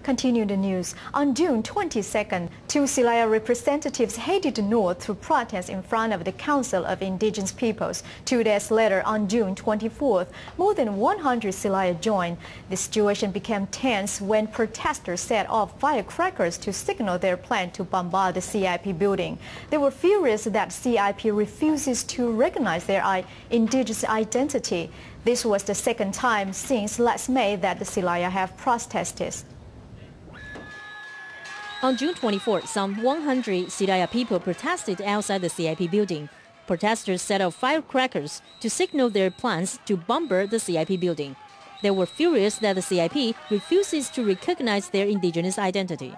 Continue the news. On June 22nd, two Siraya representatives headed north to protest in front of the Council of Indigenous Peoples. 2 days later, on June 24th, more than 100 Siraya joined. The situation became tense when protesters set off firecrackers to signal their plan to bombard the CIP building. They were furious that CIP refuses to recognize their indigenous identity. This was the second time since last May that the Siraya have protested. On June 24, some 100 Siraya people protested outside the CIP building. Protesters set off firecrackers to signal their plans to bombard the CIP building. They were furious that the CIP refuses to recognize their indigenous identity.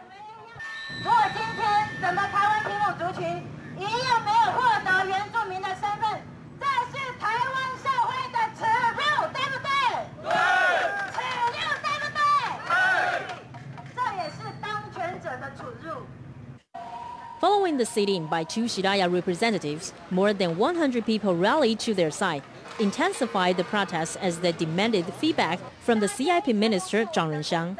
Following the sit-in by two Siraya representatives, more than 100 people rallied to their side, intensifying the protests as they demanded feedback from the CIP minister Zhang Renxiang.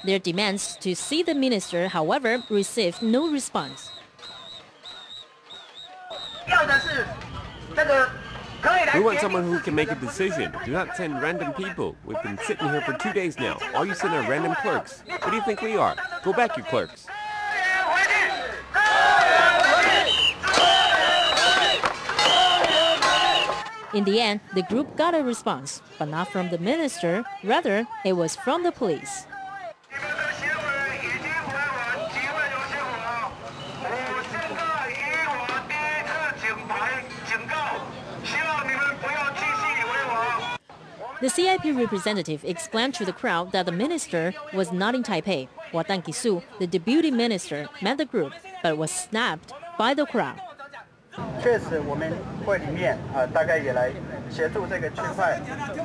Their demands to see the minister, however, received no response. We want someone who can make a decision. Do not send random people. We've been sitting here for 2 days now. All you send are random clerks. What do you think we are? Go back, you clerks. In the end, the group got a response, but not from the minister. Rather, it was from the police. The CIP representative explained to the crowd that the minister was not in Taipei. Watan Kisu, the deputy minister, met the group, but was snapped by the crowd. 确实，我们会里面大概也来协助这个区块，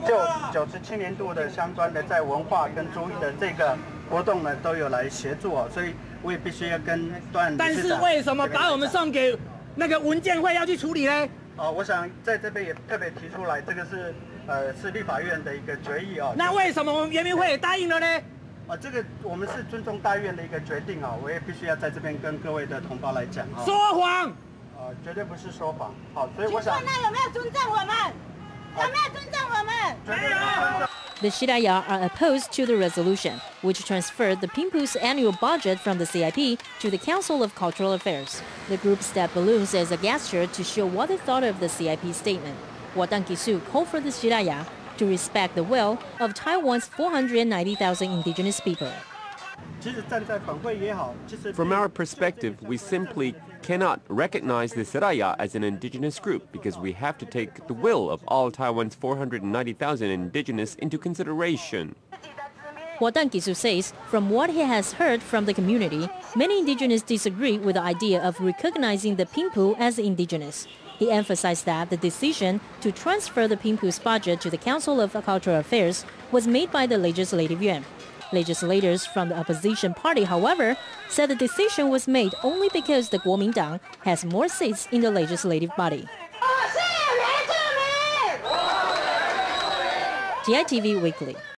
就97年度的相关的在文化跟注意的这个活动呢，都有来协助哦，所以我也必须要跟段。但是为什么把我们送给那个文建会要去处理呢？我想在这边也特别提出来，这个是立法院的一个决议哦。那为什么我们原民会也答应了呢？这个我们是尊重大院的一个决定哦，我也必须要在这边跟各位的同胞来讲哦。说谎。绝对不是说谎。好，所以我想。那有没有尊重我们？有没有尊重我们？没有。The Siraya are opposed to the resolution, which transferred the Pimpu's annual budget from the CIP to the Council of Cultural Affairs. The group stepped balloons as a gesture to show what they thought of the CIP statement. Watan Kisu called for the Siraya to respect the will of Taiwan's 490,000 indigenous people. From our perspective, we simply cannot recognize the Siraya as an indigenous group because we have to take the will of all Taiwan's 490,000 indigenous into consideration. Watan Kisu says, from what he has heard from the community, many indigenous disagree with the idea of recognizing the Pimpu as indigenous. He emphasized that the decision to transfer the Pimpu's budget to the Council of Cultural Affairs was made by the Legislative Yuan. Legislators from the opposition party, however, said the decision was made only because the Kuomintang has more seats in the legislative body. CITV Weekly.